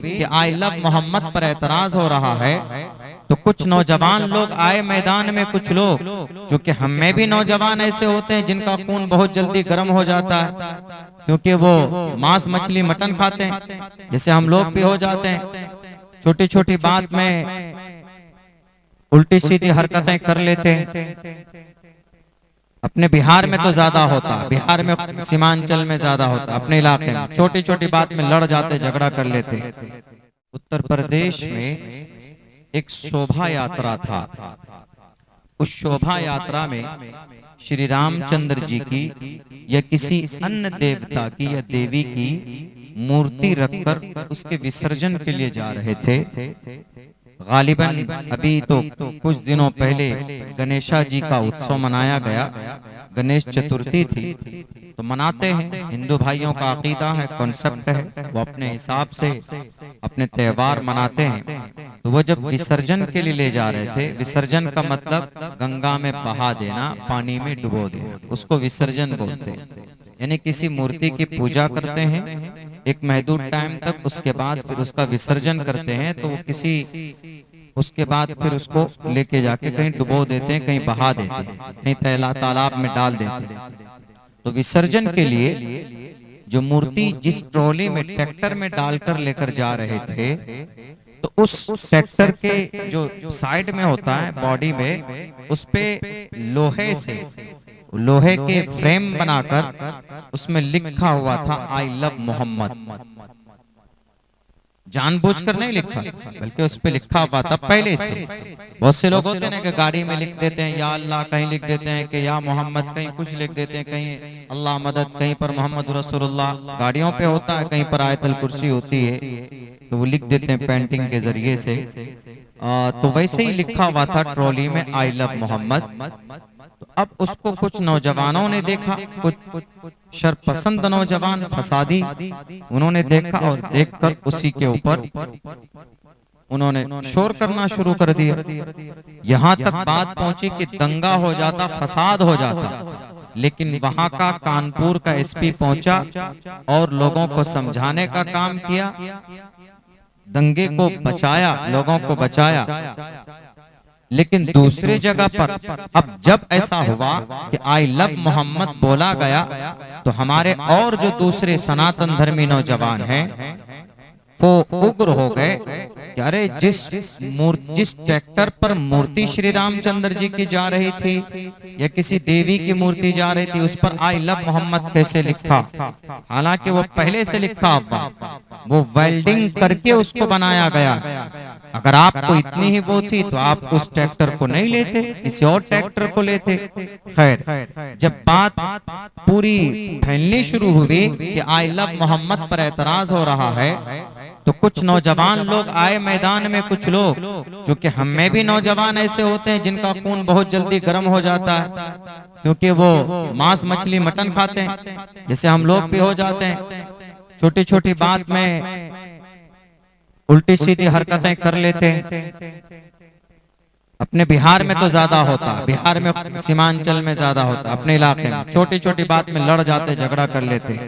कि आई लव मोहम्मद पर एतराज हो रहा है, तो कुछ नौजवान लोग आए मैदान में। कुछ लोग, क्योंकि हम में भी नौजवान ऐसे होते हैं जिनका खून बहुत जल्दी गर्म हो जाता है, क्योंकि वो मांस मछली मटन खाते हैं, जैसे हम लोग भी हो जाते हैं। छोटी छोटी बात में उल्टी सीधी हरकतें कर लेते हैं। अपने बिहार में तो ज्यादा होता, बिहार में सीमांचल में ज्यादा होता, अपने इलाके में छोटी छोटी बात में लड़ जाते, झगड़ा कर लेते। उत्तर प्रदेश में एक शोभा यात्रा था। उस शोभा यात्रा में श्री रामचंद्र जी की या किसी अन्य देवता की या देवी की मूर्ति रखकर उसके विसर्जन के लिए जा रहे थे। गालिबन अभी तो कुछ दिनों पहले गणेशा जी का उत्सव मनाया गया, गणेश चतुर्थी थी, तो मनाते हैं। हिंदू भाइयों का अकीदा है, कॉन्सेप्ट है, वो अपने हिसाब से अपने त्योहार मनाते हैं। तो वो जब विसर्जन के लिए ले जा रहे थे, विसर्जन का मतलब गंगा में बहा देना, पानी में डुबो देना, उसको विसर्जन बोलते हैं। यानी किसी मूर्ति की पूजा करते हैं एक महदूद टाइम तक, उसके बाद फिर उसका विसर्जन करते हैं। तो वो किसी उसके बाद फिर उसको लेके जाके कहीं डुबो देते हैं, कहीं बहा देते हैं, कहीं तालाब में डाल देते हैं। तो विसर्जन के लिए जो मूर्ति जिस ट्रॉली में ट्रैक्टर में डालकर लेकर जा रहे थे, तो उस ट्रैक्टर के जो साइड में होता है बॉडी में, उस पे लोहे से, लोहे के फ्रेम बनाकर उसमें लिखा हुआ था आई लव मोहम्मद। जानबूझकर नहीं लिखा, बल्कि उस पे लिखा हुआ था पहले से। बहुत से लोग होते हैं कि गाड़ी में लिख देते हैं या अल्लाह, कहीं लिख देते हैं कि या मोहम्मद, कहीं कुछ लिख देते हैं, कहीं अल्लाह मदद, कहीं पर मोहम्मद रसूलुल्लाह। गाड़ियों पे होता है, कहीं पर आयतल कुर्सी होती है, तो वो लिख देते हैं पेंटिंग के जरिए से। तो वैसे ही लिखा हुआ था ट्रॉली में आई लव मोहम्मद। तो अब उसको कुछ नौजवानों ने देखा, कुछ शरपसंद नौजवान फसादी, उन्होंने देखा और देखकर उसी के ऊपर उन्होंने शोर करना शुरू कर दिया। यहाँ तक बात पहुंची कि दंगा हो जाता, फसाद हो जाता। लेकिन वहां का कानपुर का एसपी पहुंचा और लोगों को समझाने का काम किया, दंगे को बचाया, लोगों को बचाया। लेकिन दूसरे जगह पर अब जब ऐसा हुआ कि आई लव मोहम्मद बोला गया, तो हमारे और जो दूसरे सनातन धर्मी नौजवान हैं वो उग्र हो गए कि अरे जिस ट्रैक्टर पर मूर्ति श्री रामचंद्र जी की जा रही थी या किसी देवी की मूर्ति जा रही थी, उस पर आई लव मोहम्मद कैसे लिखा? हालांकि वो पहले से लिखा हुआ, वो वेल्डिंग करके उसको बनाया गया। अगर आपको इतनी ही वो थी तो आप उस ट्रैक्टर को नहीं लेते, किसी और ट्रैक्टर को लेते। खैर, जब बात पूरी फैलनी शुरू हुई कि आई लव मोहम्मद पर एतराज हो रहा है, तो कुछ नौजवान लोग आए मैदान में। कुछ लोग, क्योंकि हम में भी नौजवान ऐसे होते हैं जिनका खून बहुत जल्दी गर्म हो जाता है, क्योंकि वो मांस मछली मटन खाते हैं, जैसे हम लोग भी हो जाते हैं। छोटी छोटी बात में उल्टी सीधी हरकतें कर लेते हैं। अपने बिहार में तो ज्यादा होता, बिहार में सीमांचल में ज्यादा होता, अपने इलाके में छोटी छोटी बात में लड़ जाते, झगड़ा कर लेते।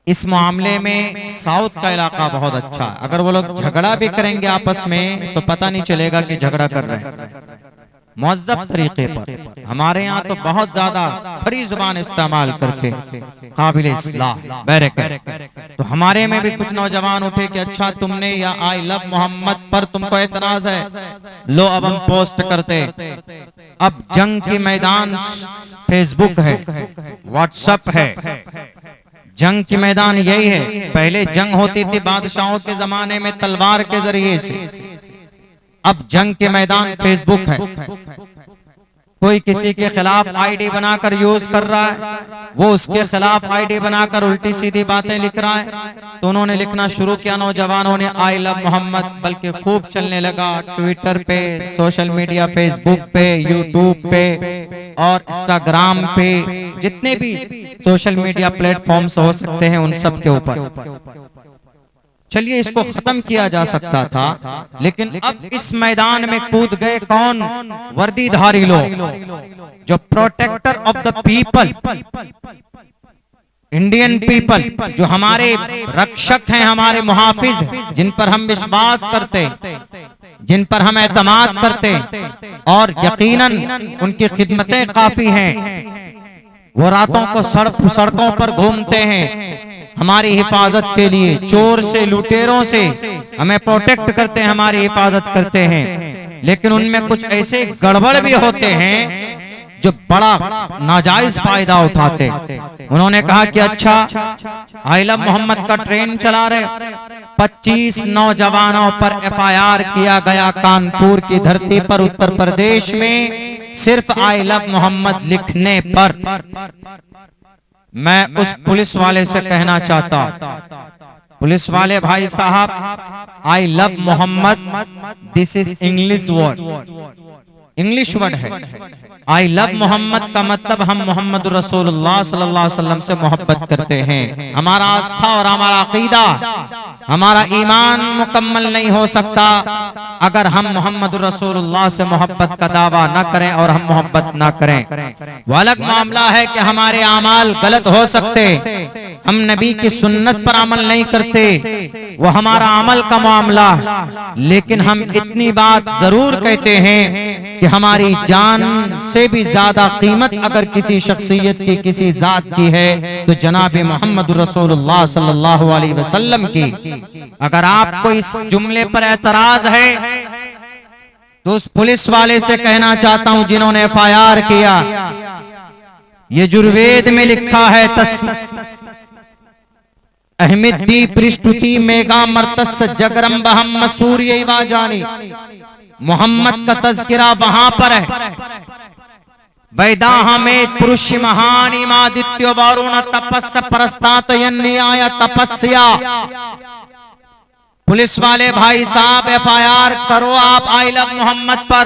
इस मामले में साउथ का इलाका बहुत अच्छा है। अगर वो लोग झगड़ा भी करेंगे आपस में तो पता नहीं चलेगा कि झगड़ा कर रहे हैं, मुअज़्ज़ब तरीके पर। हमारे यहाँ तो बहुत ज्यादा खरी जुबान इस्तेमाल करते हैं, काबिल इस्लाह बैरक। तो हमारे में भी कुछ नौजवान उठे कि अच्छा तुमने या आई लव मोहम्मद पर तुमको एतराज है, लो अब हम पोस्ट करते। अब जंग की मैदान फेसबुक है, व्हाट्सएप है, जंग की मैदान यही है। पहले जंग होती थी बादशाहों के जमाने में तलवार के जरिए से, अब जंग के मैदान फेसबुक है। कोई किसी के खिलाफ आईडी बनाकर यूज कर रहा है, वो उसके खिलाफ आईडी बनाकर उल्टी सीधी बातें लिख रहा है। तो उन्होंने लिखना शुरू किया नौजवानों ने आई लव मोहम्मद, बल्कि खूब चलने लगा ट्विटर पे, सोशल मीडिया, फेसबुक पे, यूट्यूब पे और इंस्टाग्राम पे, जितने भी सोशल मीडिया प्लेटफॉर्म्स हो सकते हैं उन सब के ऊपर। चलिए इसको खत्म किया जा सकता था, लेकिन अब इस मैदान में कूद गए कौन? वर्दीधारी लोग, जो protector of the people, Indian people जो हमारे रक्षक हैं, हमारे मुहाफिज, जिन पर हम विश्वास करते, जिन पर हम एतमाद करते और यकीनन उनकी खिदमतें काफी हैं, वो रातों को सड़कों पर घूमते हैं हमारी हिफाजत के लिए, चोर से लुटेरों से हमें प्रोटेक्ट करते हैं, हमारी हिफाजत करते हैं। लेकिन उनमें कुछ ऐसे गड़बड़ भी होते हैं जो बड़ा नाजायज फायदा उठाते। उन्होंने कहा कि अच्छा, आई लव मोहम्मद का ट्रेन चला रहे, 25 नौजवानों पर FIR किया गया कानपुर की धरती पर, उत्तर प्रदेश में, सिर्फ आई लव मोहम्मद लिखने पर। मैं उस पुलिस वाले से कहना चाहता, पुलिस वाले भाई साहब, I love Mohammed this is English word, English word है। आई लव मोहम्मद का मतलब हम मोहम्मद रसूलुल्लाह सल्लल्लाहु अलैहि वसल्लम से मोहब्बत करते हैं। हमारा आस्था और हमारा अकीदा, हमारा ईमान मुकम्मल नहीं हो सकता अगर हम मोहम्मद रसूलुल्लाह से मोहब्बत का दावा न करें और हम मोहब्बत न करें। वो अलग मामला है कि हमारे आमाल गलत हो सकते, हम नबी की सुन्नत पर अमल नहीं करते, वो हमारा अमल का मामला। लेकिन हम इतनी बात जरूर कहते हैं कि हमारी जान से भी ज्यादा कीमत अगर किसी शख्सियत की, किसी जात की है तो जनाब मोहम्मद रसूलुल्लाह सल्लल्लाहु अलैहि वसल्लम की। अगर आपको इस जुमले पर एतराज है तो उस पुलिस वाले से कहना चाहता हूं जिन्होंने FIR किया, ये जुर्वेद में लिखा है, अहमदी पृष्ठुति मेगा मर्तस जगरम बहम सूर्य वाजानी, मोहम्मद का तज़किरा वहां पर है। वैदाह में पुरुष महान इमादित्य वारुण तपस्या परस्तात न्याय तपस्या। पुलिस वाले भाई साहब, FIR करो आप आई लव मोहम्मद पर।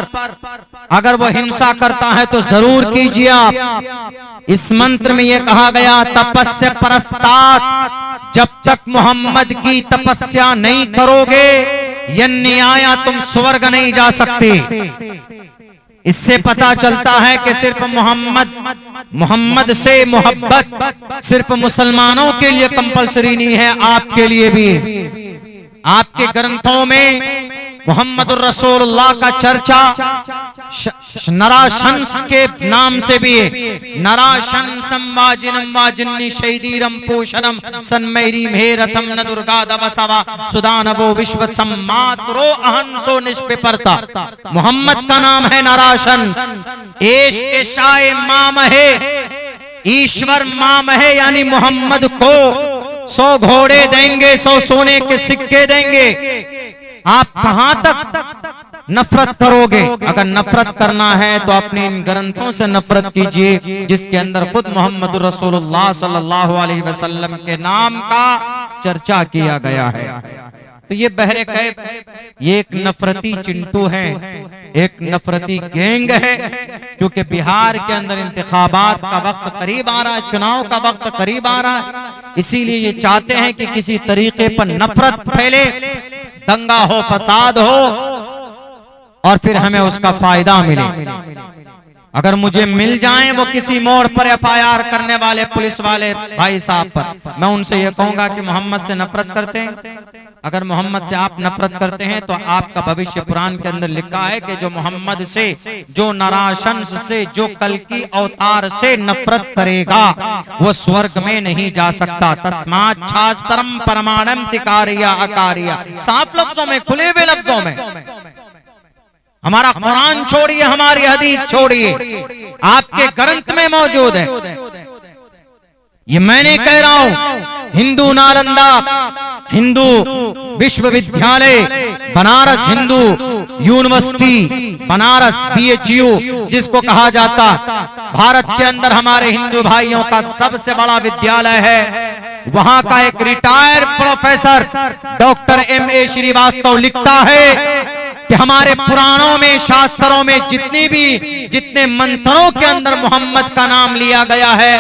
अगर वो हिंसा करता है तो जरूर कीजिए आप। इस मंत्र में ये कहा गया, तपस्या परस्तात, जब तक मोहम्मद की तपस्या नहीं करोगे यन्नियाया तुम स्वर्ग नहीं जा सकते। इससे पता चलता है कि सिर्फ मोहम्मद से मोहब्बत सिर्फ मुसलमानों के लिए कंपलसरी नहीं है, आपके लिए भी। आपके ग्रंथों में मोहम्मद रसूलुल्लाह का चर्चा नराशंस के नाम से भी है। नराशंसम वाजिनम वाजिन्नी शैदीरम पोषणम सन्मैरी मेरथम न दुर्गा दवसवा सुदानवो विश्व सम्मात्रो अहंसो निष्पिपर्ता। मोहम्मद का नाम है नराशंस। एश एशाए माम है, ईश्वर माम है, यानी मोहम्मद को 100 घोड़े देंगे, 100 सोने के सिक्के देंगे। आप कहां तक नफरत करोगे? अगर नफरत करना है तो अपने इन ग्रंथों से नफरत कीजिए जिसके अंदर खुद मोहम्मद रसूलुल्लाह सल्लल्लाहु अलैहि वसल्लम के नाम का चर्चा किया गया है। तो ये बहरे कैफ, ये एक नफरती चिंटू है, एक नफरती गैंग है, क्योंकि बिहार के अंदर इंतखाबात का वक्त करीब आ रहा है, चुनाव का वक्त करीब आ रहा है। इसीलिए ये चाहते हैं कि किसी तरीके पर नफरत फैले, दंगा हो, फसाद हो और फिर हमें उसका फायदा मिले। अगर मुझे मिल जाएं वो किसी मोड़ पर FIR करने वाले पुलिस वाले भाई साहब पर, मैं उनसे ये कहूंगा कि मोहम्मद से नफरत करते हैं। अगर मोहम्मद से आप नफरत करते हैं तो आपका भविष्य पुराण के अंदर लिखा है कि जो मोहम्मद से, जो नराशंस से, जो कल की अवतार से नफरत करेगा वो स्वर्ग में नहीं जा सकता। तस्मात् शास्त्रम परमाणम तिकारिया अकारिया, साफ लफ्जों में, खुले हुए लफ्जों में। हमारा कुरान छोड़िए, हमारी हदीस छोड़िए, आपके ग्रंथ में मौजूद है। ये मैं नहीं कह रहा हूं। हिंदू नालंदा, हिंदू विश्वविद्यालय बनारस, हिंदू यूनिवर्सिटी बनारस BHU जिसको कहा जाता, भारत के अंदर हमारे हिंदू भाइयों का सबसे बड़ा विद्यालय है। वहां का एक retired professor doctor MA Srivastava लिखता है कि हमारे पुराणों में, शास्त्रों में जितने मंत्रों के अंदर मोहम्मद का नाम लिया गया है,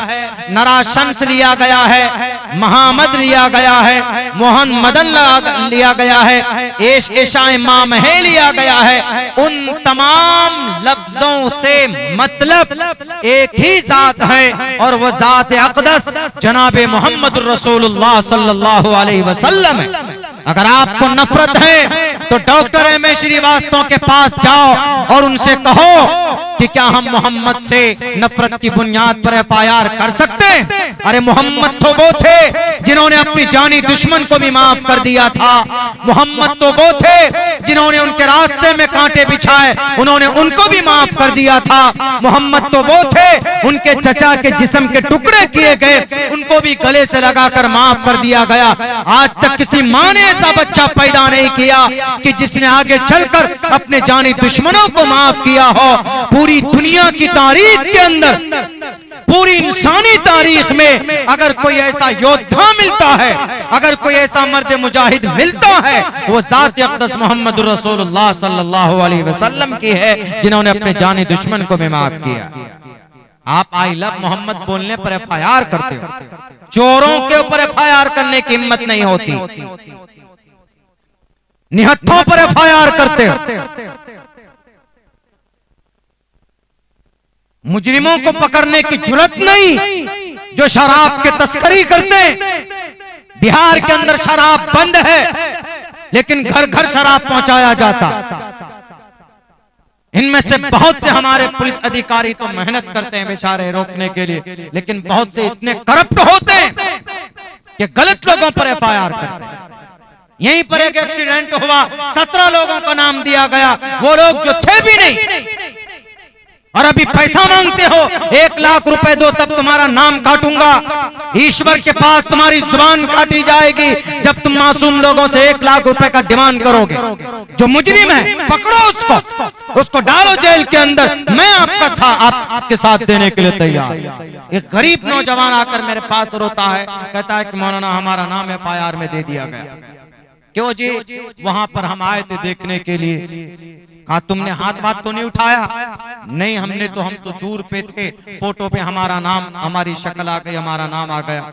नराशंस लिया गया है, महामद लिया गया है, मोहन मदन लिया गया है, एश एशा इमाम है लिया गया है। उन तमाम लफ्जों से मतलब एक ही जात है और वह जात अक़दस जनाब मोहम्मद रसूलुल्लाह सल्लल्लाहु अलैहि वसल्लम है। अगर आपको नफरत है तो डॉक्टर एम.ए. श्रीवास्तव के पास जाओ और उनसे कहो कि क्या हम मोहम्मद से नफरत की बुनियाद पर एफआईआर कर सकते हैं? अरे मोहम्मद तो वो थे जिन्होंने अपनी जानी दुश्मन को भी माफ कर दिया था। मोहम्मद तो वो थे जिन्होंने उनके रास्ते में कांटे बिछाए, उन्होंने उनको भी माफ कर दिया था। मोहम्मद तो वो थे उनके चचा के जिस्म के टुकड़े किए गए, उनको भी गले से लगाकर माफ कर दिया गया। आज तक किसी माँ ने ऐसा बच्चा पैदा नहीं किया कि जिसने आगे चलकर अपने जानी दुश्मनों को माफ किया हो। पूरी दुनिया की तारीख के अंदर, पूरी इंसानी तारीख में अगर कोई ऐसा योद्धा मिलता है, अगर कोई ऐसा मर्द मुजाहिद मिलता है, वो ज़ात अक़दस मोहम्मद रसूलुल्लाह सल्लल्लाहु अलैहि वसल्लम की है, जिन्होंने अपने जानी दुश्मन को भी माफ किया। आप आई लव मोहम्मद बोलने पर एफआईआर करते हो, चोरों के ऊपर एफआईआर करने की हिम्मत नहीं होती, निहत्थों पर एफआईआर करते हो। मुजरिमों को पकड़ने की जुर्रत नहीं जो शराब के तस्करी करते हैं। बिहार के अंदर शराब बंद है लेकिन घर घर शराब पहुंचाया जाता। इनमें से बहुत से हमारे पुलिस अधिकारी तो मेहनत करते हैं बेचारे रोकने के लिए, लेकिन बहुत से इतने करप्ट होते हैं कि गलत लोगों पर एफआईआर करते हैं। यहीं पर एक एक्सीडेंट हुआ, 17 लोगों का नाम दिया गया, वो लोग जो थे भी नहीं, और अभी पैसा मांगते हो, 1 लाख रुपए दो तब तुम्हारा नाम काटूंगा। ईश्वर के पास तुम्हारी जुबान काटी जाएगी जब तुम मासूम लोगों से 1 लाख रुपए का डिमांड करोगे। जो मुजरिम है पकड़ो उसको डालो जेल के अंदर, मैं आपके साथ देने के लिए तैयार। एक गरीब नौजवान आकर मेरे पास रोता है, कहता है कि मौलाना हमारा नाम एफआईआर में दे दिया गया। क्यों जी? वहां पर हम आए थे देखने के लिए। कहा तुमने हाथ बात तो नहीं उठाया? नहीं, हम तो दूर पे थे, फोटो पे हमारा नाम, हमारी शक्ल आ गई, हमारा नाम आ गया।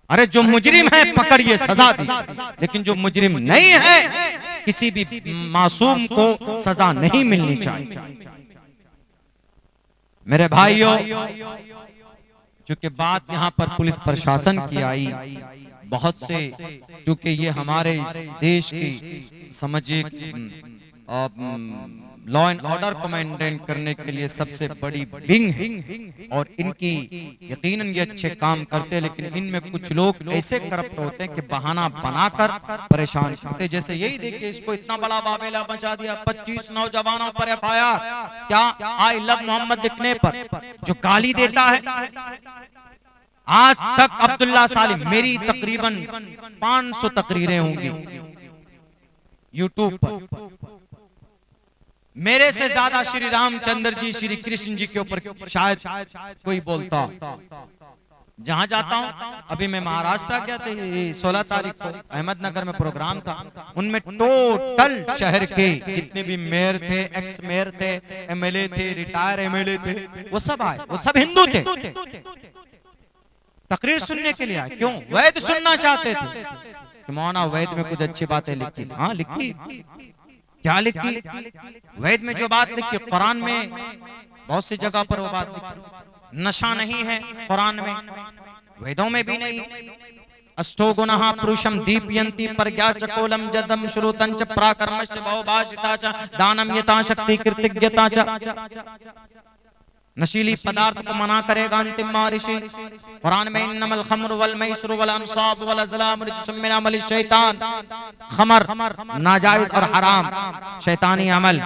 अरे जो मुजरिम है पकड़िए, सजा दीजिए, लेकिन जो मुजरिम नहीं है किसी भी मासूम को सजा नहीं मिलनी चाहिए। मेरे भाइयों, चूंकि बात यहाँ पर पुलिस प्रशासन की आई, बहुत से चूंकि ये हमारे इस देश की समझिए लॉ एंड ऑर्डर को मेंटेन करने के लिए सबसे बड़ी विंग है और इनकी यकीनन ये अच्छे काम करते हैं, लेकिन इनमें कुछ लोग ऐसे करप्ट होते हैं कि बहाना बनाकर परेशान करते। जैसे यही देखिए, इसको इतना बड़ा बाबेला मचा दिया, 25 नौजवानों पर एफआईआर। क्या? आई लव मोहम्मद लिखने पर जो गाली देता है। आज तक अब्दुल्ला सालिम, मेरी तकरीबन 500 तकरीरें होंगी यूट्यूब पर, मेरे से ज्यादा श्री रामचंद्र जी, श्री कृष्ण जी के ऊपर शायद कोई बोलता। जहां जाता हूं, अभी मैं महाराष्ट्र गया था 16 तारीख को, अहमदनगर में प्रोग्राम था, उनमें टोटल शहर के जितने भी मेयर थे, एक्स मेयर थे, एमएलए थे, रिटायर एमएलए थे, वो सब आए, वो सब हिंदू थे। तकरीर सुनने के लिए आए। क्यों? वैद सुनना चाहते थे। मौलाना वैद में कुछ अच्छी बातें लिखी। हाँ लिखी। क्या लिखी? वैद में जो बात लिखी, कुरान में बहुत सी जगह पर वो बात लिखी। नशा नहीं है कुरान में, वेदों में भी नहीं। अष्टो गुणः पुरुषम दीपयन्ति प्रज्ञा च कोलम जदम श्रुतं च प्राकर्मश्च बहुभाषिता च दानम यथा शक्ति कृतज्ञता च। नशीली पदार्थ को मना करेगा अंतिम महर्षि। कुरान में इन्नमल खम्र वल मैसर वल अंसाब वल अज़लाम रिज्सुम मिन अमल शैतान। खमर नाजायज और हराम शैतानी अमल।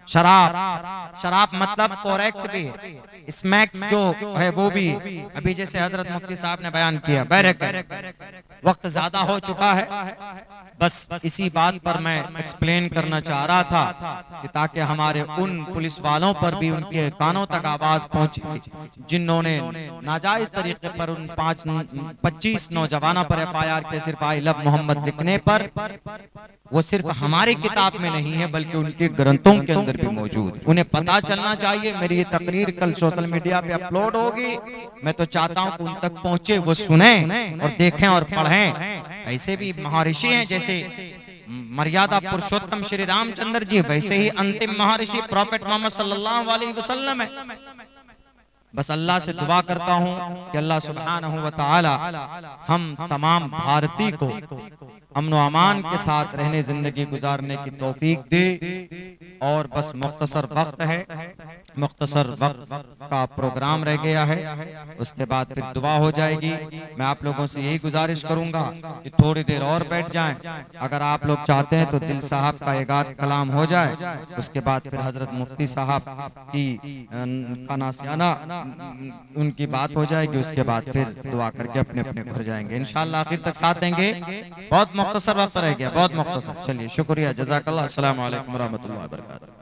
शराब मतलब कोरेक्स भी है, स्मैक्स जो है वो भी। अभी जैसे हजरत मुफ्ती साहब ने बयान किया, वक्त ज्यादा हो चुका है, बस इसी बात पर मैं एक्सप्लेन करना चाह रहा था कि ताकि हमारे उन पुलिस वालों पर भी उनके कानों तक तक आवाज पहुंची, जिन्होंने नाजायज तरीके पर उन 25 नौजवानों पर FIR के सिर्फ आई लव मोहम्मद लिखने पर, वो सिर्फ हमारी किताब में नहीं है बल्कि उनके ग्रंथों के अंदर भी मौजूद है। उन्हें पता चलना चाहिए। मेरी ये तकरीर कल सोशल मीडिया पे अपलोड होगी, मैं तो चाहता हूं कि उन तक पहुंचे, वो सुने और देखें और पढ़ें। ऐसे भी महर्षि हैं, जैसे मर्यादा पुरुषोत्तम श्री रामचंद्र जी, वैसे ही अंतिम महर्षि प्रॉफेट मोहम्मद सल्लल्लाहु अलैहि वसल्लम है। बस अल्लाह से दुआ करता हूं कि अल्लाह सुब्हानहू व तआला हम तमाम भारतीय को अमन व अमान के साथ रहने, जिंदगी गुजारने की तौफीक दे। और बस मुख्तसर वक्त है, मुख्तसर वक्त का प्रोग्राम रह गया है, उसके बाद फिर दुआ हो जाएगी। मैं आप लोगों से यही गुजारिश करूंगा कि थोड़ी देर और बैठ जाएं। अगर आप लोग चाहते हैं तो दिल साहब का एक आध कलाम हो जाए, उसके बाद फिर हजरत मुफ्ती साहब की का नासियाना उनकी बात हो जाएगी, उसके बाद फिर दुआ करके अपने अपने घर जाएंगे इंशाअल्लाह। आखिर तक साथ देंगे। बहुत मुख्तसर वक्त रह गया, बहुत मुख्तसर। चलिए शुक्रिया, जज़ाकल्लाह। अस्सलाम वालेकुम व रहमतुल्लाहि व बरकातहू।